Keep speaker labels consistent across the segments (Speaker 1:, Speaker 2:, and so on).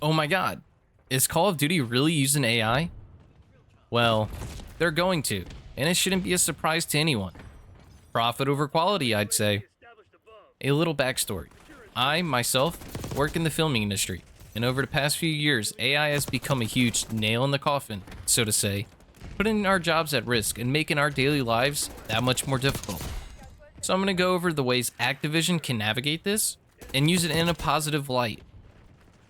Speaker 1: Oh my god, is Call of Duty really using AI? Well, they're going to, and it shouldn't be a surprise to anyone. Profit over quality, I'd say. A little backstory. I, myself, work in the filming industry, and over the past few years, AI has become a huge nail in the coffin, so to say, putting our jobs at risk and making our daily lives that much more difficult. So I'm going to go over the ways Activision can navigate this and use it in a positive light.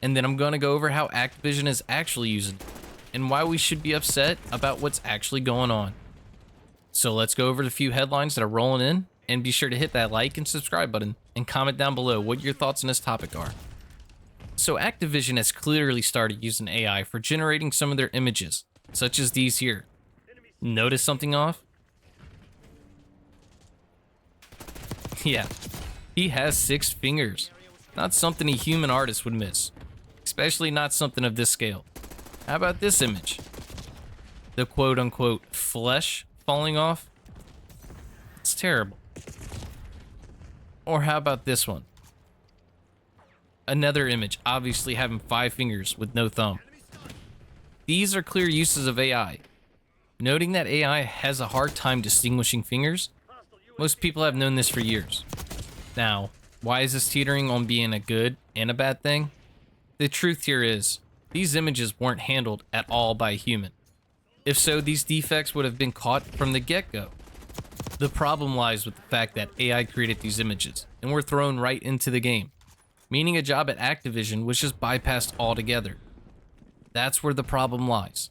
Speaker 1: And then I'm going to go over how Activision is actually using it and why we should be upset about what's actually going on. So let's go over the few headlines that are rolling in, and be sure to hit that like and subscribe button and comment down below what your thoughts on this topic are. So Activision has clearly started using AI for generating some of their images, such as these here. Notice something off? Yeah, he has 6 fingers. Not something a human artist would miss, especially not something of this scale. How about this image? The quote-unquote flesh falling off? It's terrible. Or how about this one? Another image, obviously having 5 fingers with no thumb. These are clear uses of AI. Noting that AI has a hard time distinguishing fingers, most people have known this for years. Now, why is this teetering on being a good and a bad thing? The truth here is, these images weren't handled at all by a human. If so, these defects would have been caught from the get-go. The problem lies with the fact that AI created these images and were thrown right into the game, meaning a job at Activision was just bypassed altogether. That's where the problem lies.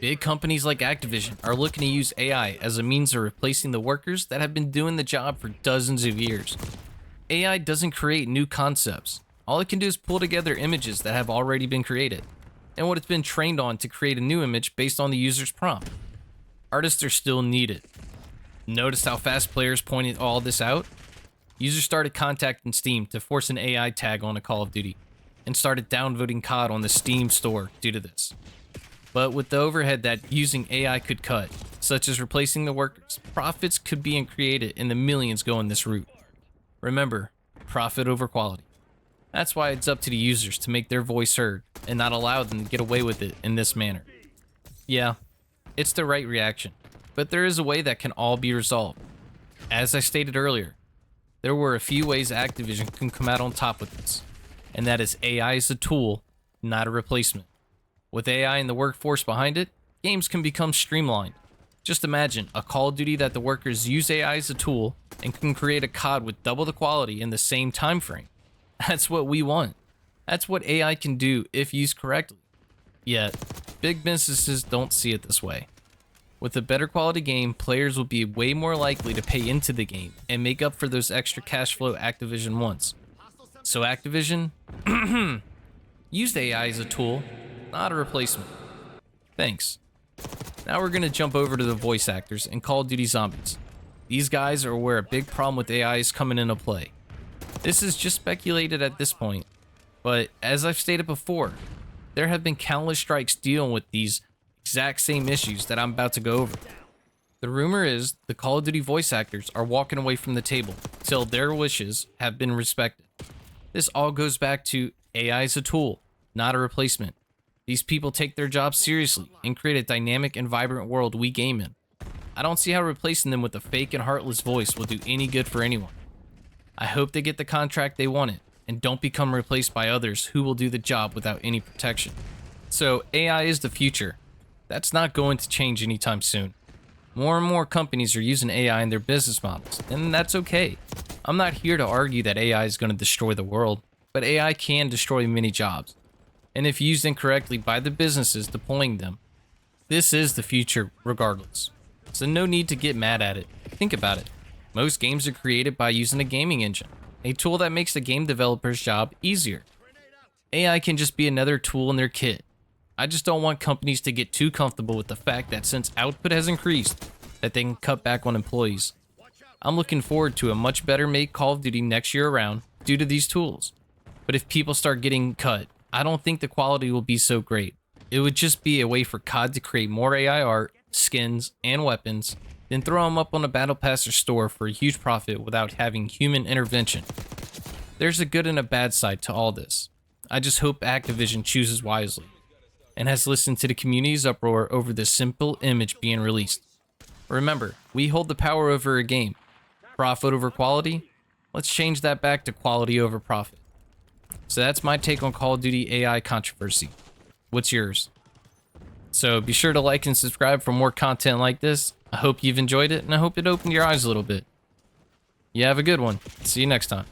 Speaker 1: Big companies like Activision are looking to use AI as a means of replacing the workers that have been doing the job for dozens of years. AI doesn't create new concepts. All it can do is pull together images that have already been created, and what it's been trained on to create a new image based on the user's prompt. Artists are still needed. Notice how fast players pointed all this out? Users started contacting Steam to force an AI tag on a Call of Duty, and started downvoting COD on the Steam store due to this. But with the overhead that using AI could cut, such as replacing the workers, profits could be created in the millions going this route. Remember, profit over quality. That's why it's up to the users to make their voice heard and not allow them to get away with it in this manner. Yeah, it's the right reaction, but there is a way that can all be resolved. As I stated earlier, there were a few ways Activision can come out on top with this, and that is AI is a tool, not a replacement. With AI and the workforce behind it, games can become streamlined. Just imagine a Call of Duty that the workers use AI as a tool and can create a COD with double the quality in the same time frame. That's what we want. That's what AI can do if used correctly. Yet, big businesses don't see it this way. With a better quality game, players will be way more likely to pay into the game and make up for those extra cash flow Activision wants. So Activision, used AI as a tool, not a replacement. Thanks. Now we're gonna jump over to the voice actors in Call of Duty Zombies. These guys are where a big problem with AI is coming into play. This is just speculated at this point, but as I've stated before, there have been countless strikes dealing with these exact same issues that I'm about to go over. The rumor is the Call of Duty voice actors are walking away from the table till their wishes have been respected. This all goes back to AI as a tool, not a replacement. These people take their jobs seriously and create a dynamic and vibrant world we game in. I don't see how replacing them with a fake and heartless voice will do any good for anyone. I hope they get the contract they wanted and don't become replaced by others who will do the job without any protection. So AI is the future. That's not going to change anytime soon. More and more companies are using AI in their business models, and that's okay. I'm not here to argue that AI is going to destroy the world, but AI can destroy many jobs. And if used incorrectly by the businesses deploying them, this is the future regardless. So no need to get mad at it. Think about it. Most games are created by using a gaming engine, a tool that makes the game developer's job easier. AI can just be another tool in their kit. I just don't want companies to get too comfortable with the fact that since output has increased, that they can cut back on employees. I'm looking forward to a much better made Call of Duty next year around due to these tools. But if people start getting cut, I don't think the quality will be so great. It would just be a way for COD to create more AI art, skins, and weapons, then throw them up on a Battle Pass or store for a huge profit without having human intervention. There's a good and a bad side to all this. I just hope Activision chooses wisely and has listened to the community's uproar over this simple image being released. Remember, we hold the power over a game. Profit over quality? Let's change that back to quality over profit. So that's my take on Call of Duty AI controversy. What's yours? So be sure to like and subscribe for more content like this. I hope you've enjoyed it, and I hope it opened your eyes a little bit. You have a good one. See you next time.